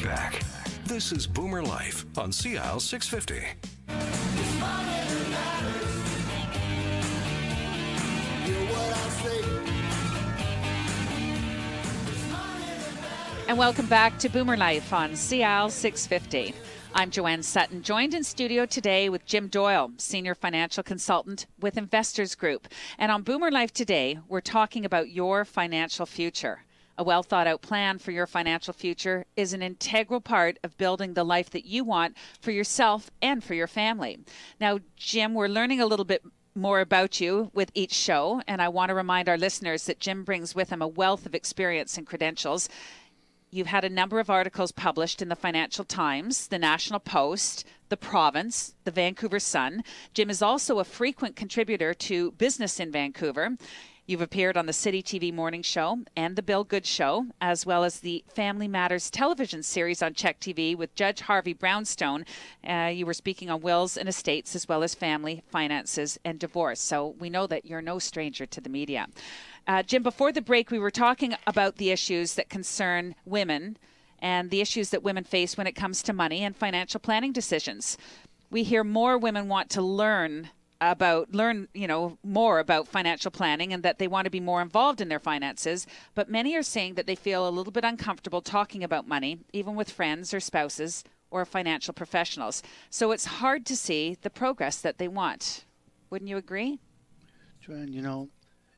back. This is Boomer Life on CL 650. And welcome back to Boomer Life on CL 650. I'm Joanne Sutton, joined in studio today with Jim Doyle, Senior Financial Consultant with Investors Group. And on Boomer Life today, we're talking about your financial future. A well-thought-out plan for your financial future is an integral part of building the life that you want for yourself and for your family. Now, Jim, we're learning a little bit more about you with each show, and I want to remind our listeners that Jim brings with him a wealth of experience and credentials. You've had a number of articles published in the Financial Times, the National Post, the Province, the Vancouver Sun. Jim is also a frequent contributor to Business in Vancouver. You've appeared on the City TV Morning Show and the Bill Good Show, as well as the Family Matters television series on Check TV with Judge Harvey Brownstone. You were speaking on wills and estates, as well as family, finances, and divorce. So we know that you're no stranger to the media. Jim, before the break, we were talking about the issues that concern women and the issues that women face when it comes to money and financial planning decisions. We hear more women want to learn more about financial planning and that they want to be more involved in their finances, but many are saying that they feel a little bit uncomfortable talking about money, even with friends or spouses or financial professionals. So it's hard to see the progress that they want. Wouldn't you agree? Joanne,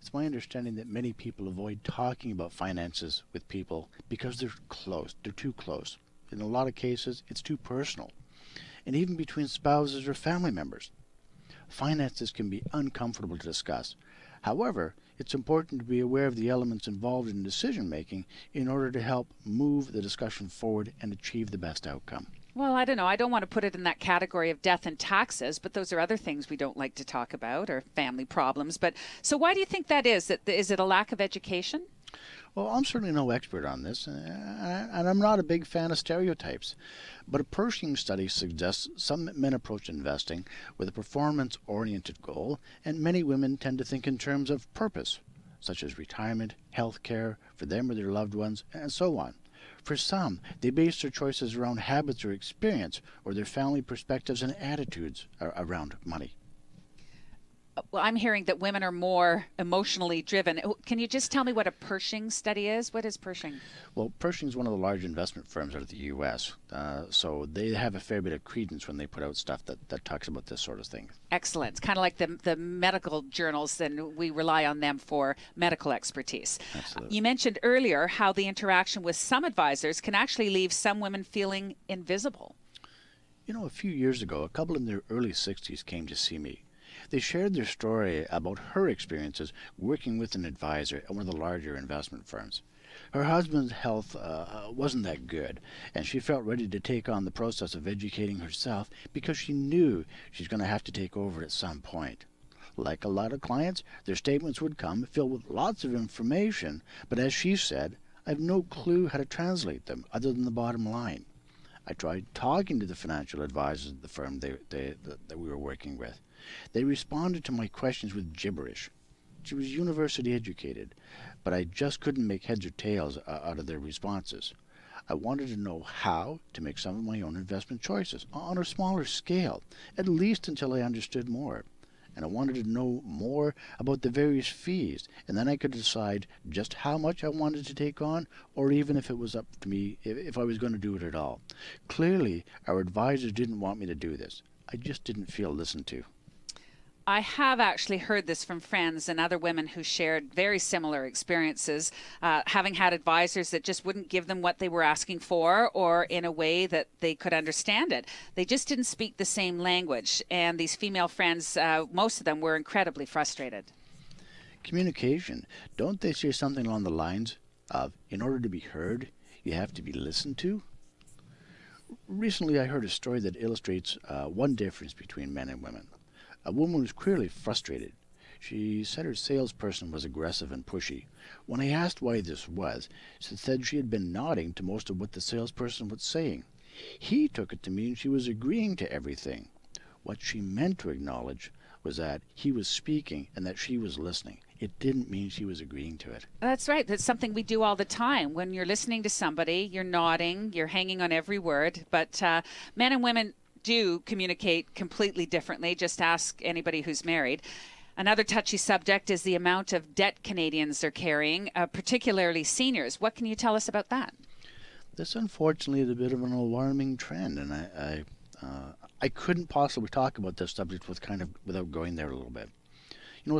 it's my understanding that many people avoid talking about finances with people because they're close. They're too close. In a lot of cases, it's too personal. And even between spouses or family members, finances can be uncomfortable to discuss. However, it's important to be aware of the elements involved in decision making in order to help move the discussion forward and achieve the best outcome. Well, I don't know. I don't want to put it in that category of death and taxes, but those are other things we don't like to talk about, or family problems. But so why do you think that is? Is it a lack of education? Well, I'm certainly no expert on this, and I'm not a big fan of stereotypes. But a Pershing study suggests some men approach investing with a performance-oriented goal, and many women tend to think in terms of purpose, such as retirement, health care, for them or their loved ones, and so on. For some, they base their choices around habits or experience, or their family perspectives and attitudes around money. Well, I'm hearing that women are more emotionally driven. Can you just tell me what a Pershing study is? What is Pershing? Well, Pershing is one of the large investment firms out of the U.S., so they have a fair bit of credence when they put out stuff that talks about this sort of thing. Excellent. It's kind of like the medical journals, and we rely on them for medical expertise. Absolutely. You mentioned earlier how the interaction with some advisors can actually leave some women feeling invisible. A few years ago, a couple in their early 60s came to see me. They shared their story about her experiences working with an advisor at one of the larger investment firms. Her husband's health wasn't that good, and she felt ready to take on the process of educating herself because she knew she's going to have to take over at some point. Like a lot of clients, their statements would come filled with lots of information, but as she said, I have no clue how to translate them other than the bottom line. I tried talking to the financial advisors at the firm that we were working with. They responded to my questions with gibberish. She was university educated, but I just couldn't make heads or tails out of their responses. I wanted to know how to make some of my own investment choices on a smaller scale, at least until I understood more. And I wanted to know more about the various fees, and then I could decide just how much I wanted to take on, or even if it was up to me, if I was going to do it at all. Clearly, our advisors didn't want me to do this. I just didn't feel listened to. I have actually heard this from friends and other women who shared very similar experiences, having had advisors that just wouldn't give them what they were asking for or in a way that they could understand it. They just didn't speak the same language. And these female friends, most of them were incredibly frustrated. Communication. Don't they say something along the lines of, in order to be heard, you have to be listened to? Recently, I heard a story that illustrates one difference between men and women. A woman was clearly frustrated. She said her salesperson was aggressive and pushy. When I asked why this was, she said she had been nodding to most of what the salesperson was saying. He took it to mean she was agreeing to everything. What she meant to acknowledge was that he was speaking and that she was listening. it didn't mean she was agreeing to it. That's right. That's something we do all the time. When you're listening to somebody, you're nodding, you're hanging on every word. But men and women do communicate completely differently. Just ask anybody who's married. Another touchy subject is the amount of debt Canadians are carrying, particularly seniors. What can you tell us about that? This, unfortunately, is a bit of an alarming trend, and I couldn't possibly talk about this subject without going there a little bit. You know,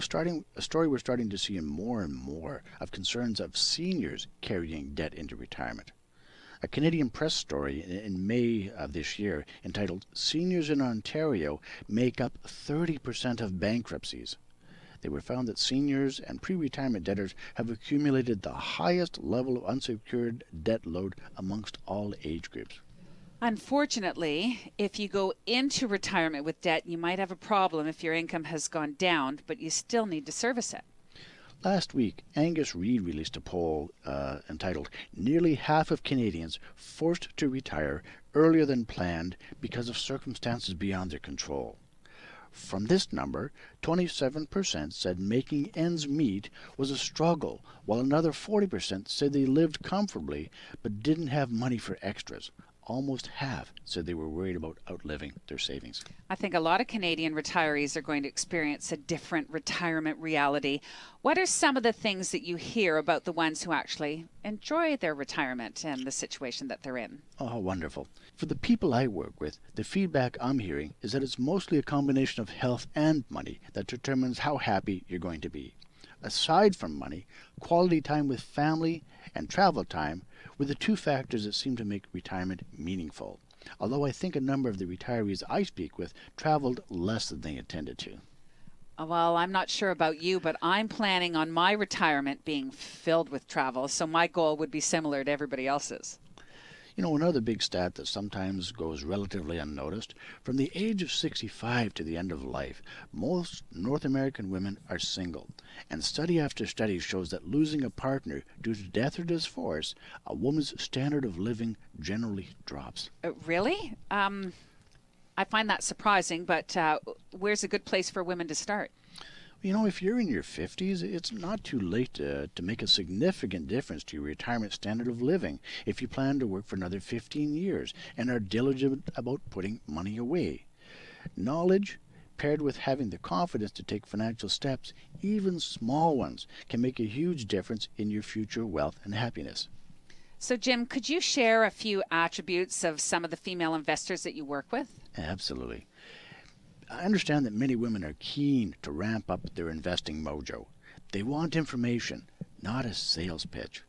a story we're starting to see more and more of concerns of seniors carrying debt into retirement. A Canadian press story in May of this year entitled "Seniors in Ontario Make Up 30% of Bankruptcies." They were found that seniors and pre-retirement debtors have accumulated the highest level of unsecured debt load amongst all age groups. Unfortunately, if you go into retirement with debt, you might have a problem if your income has gone down, but you still need to service it. Last week, Angus Reid released a poll entitled "Nearly Half of Canadians Forced to Retire Earlier Than Planned Because of Circumstances Beyond Their Control." From this number, 27% said making ends meet was a struggle, while another 40% said they lived comfortably but didn't have money for extras. Almost half said they were worried about outliving their savings. I think a lot of Canadian retirees are going to experience a different retirement reality. What are some of the things that you hear about the ones who actually enjoy their retirement and the situation that they're in? Oh, wonderful. For the people I work with, the feedback I'm hearing is that it's mostly a combination of health and money that determines how happy you're going to be. Aside from money, quality time with family and travel time were the two factors that seem to make retirement meaningful, although I think a number of the retirees I speak with traveled less than they intended to. Well, I'm not sure about you, but I'm planning on my retirement being filled with travel, so my goal would be similar to everybody else's. You know, another big stat that sometimes goes relatively unnoticed, from the age of 65 to the end of life, most North American women are single. And study after study shows that losing a partner due to death or divorce, a woman's standard of living generally drops. Really? I find that surprising, but where's a good place for women to start? You know, if you're in your 50s, it's not too late to make a significant difference to your retirement standard of living if you plan to work for another 15 years and are diligent about putting money away. Knowledge, paired with having the confidence to take financial steps, even small ones, can make a huge difference in your future wealth and happiness. So, Jim, could you share a few attributes of some of the female investors that you work with? Absolutely. I understand that many women are keen to ramp up their investing mojo. They want information, not a sales pitch.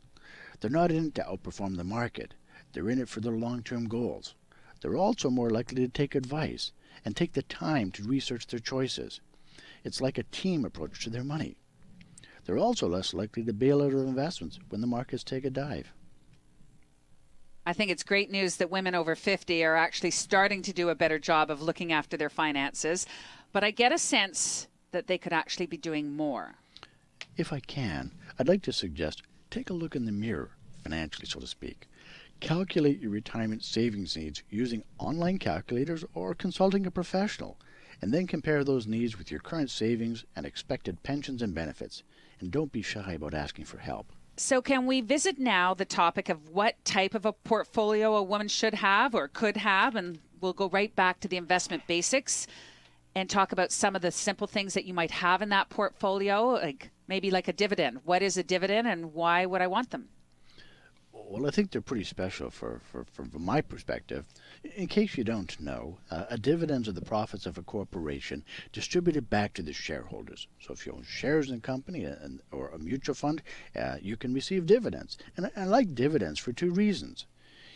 They're not in it to outperform the market. They're in it for their long-term goals. They're also more likely to take advice and take the time to research their choices. It's like a team approach to their money. They're also less likely to bail out of investments when the markets take a dive. I think it's great news that women over 50 are actually starting to do a better job of looking after their finances, but I get a sense that they could actually be doing more. If I can, I'd like to suggest take a look in the mirror, financially so to speak. Calculate your retirement savings needs using online calculators or consulting a professional, and then compare those needs with your current savings and expected pensions and benefits. And don't be shy about asking for help. So can we visit now the topic of what type of a portfolio a woman should have or could have, and we'll go right back to the investment basics and talk about some of the simple things that you might have in that portfolio, like maybe like a dividend. What is a dividend and why would I want them? Well, I think they're pretty special from my perspective. In case you don't know, a dividends are the profits of a corporation distributed back to the shareholders. So if you own shares in a company or a mutual fund, you can receive dividends. And I like dividends for two reasons.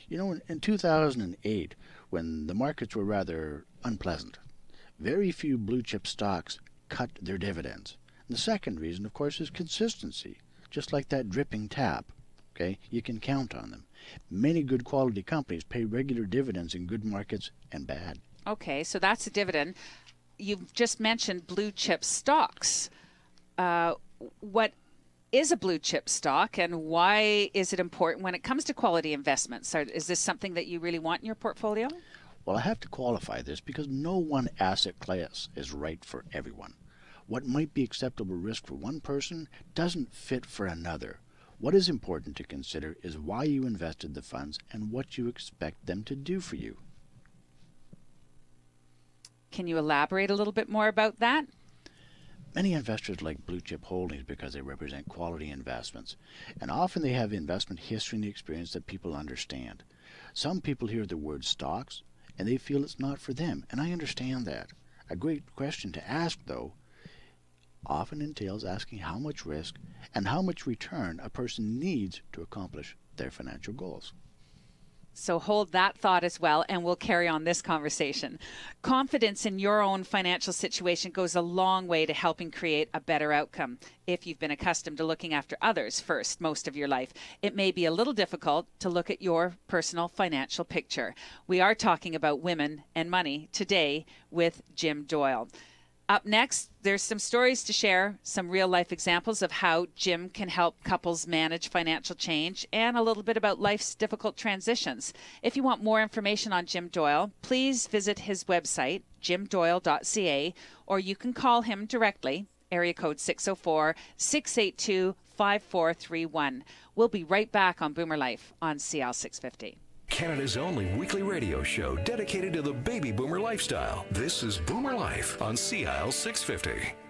You know, in 2008, when the markets were rather unpleasant, very few blue chip stocks cut their dividends. And the second reason, of course, is consistency, just like that dripping tap. Okay, you can count on them. Many good quality companies pay regular dividends in good markets and bad. Okay, so that's a dividend. You've just mentioned blue chip stocks. What is a blue chip stock and why is it important when it comes to quality investments? Is this something that you really want in your portfolio? Well, I have to qualify this because no one asset class is right for everyone. What might be acceptable risk for one person doesn't fit for another. What is important to consider is why you invested the funds and what you expect them to do for you. Can you elaborate a little bit more about that? Many investors like blue chip holdings because they represent quality investments, and often they have investment history and experience that people understand. Some people hear the word stocks and they feel it's not for them, and I understand that. A great question to ask, though, often entails asking how much risk and how much return a person needs to accomplish their financial goals. So hold that thought as well, and we'll carry on this conversation. Confidence in your own financial situation goes a long way to helping create a better outcome. If you've been accustomed to looking after others first most of your life, it may be a little difficult to look at your personal financial picture. We are talking about women and money today with Jim Doyle. Up next, there's some stories to share, some real-life examples of how Jim can help couples manage financial change, and a little bit about life's difficult transitions. If you want more information on Jim Doyle, please visit his website, jimdoyle.ca, or you can call him directly, area code 604-682-5431. We'll be right back on Boomer Life on CL 650. Canada's only weekly radio show dedicated to the baby boomer lifestyle. This is Boomer Life on CL 650.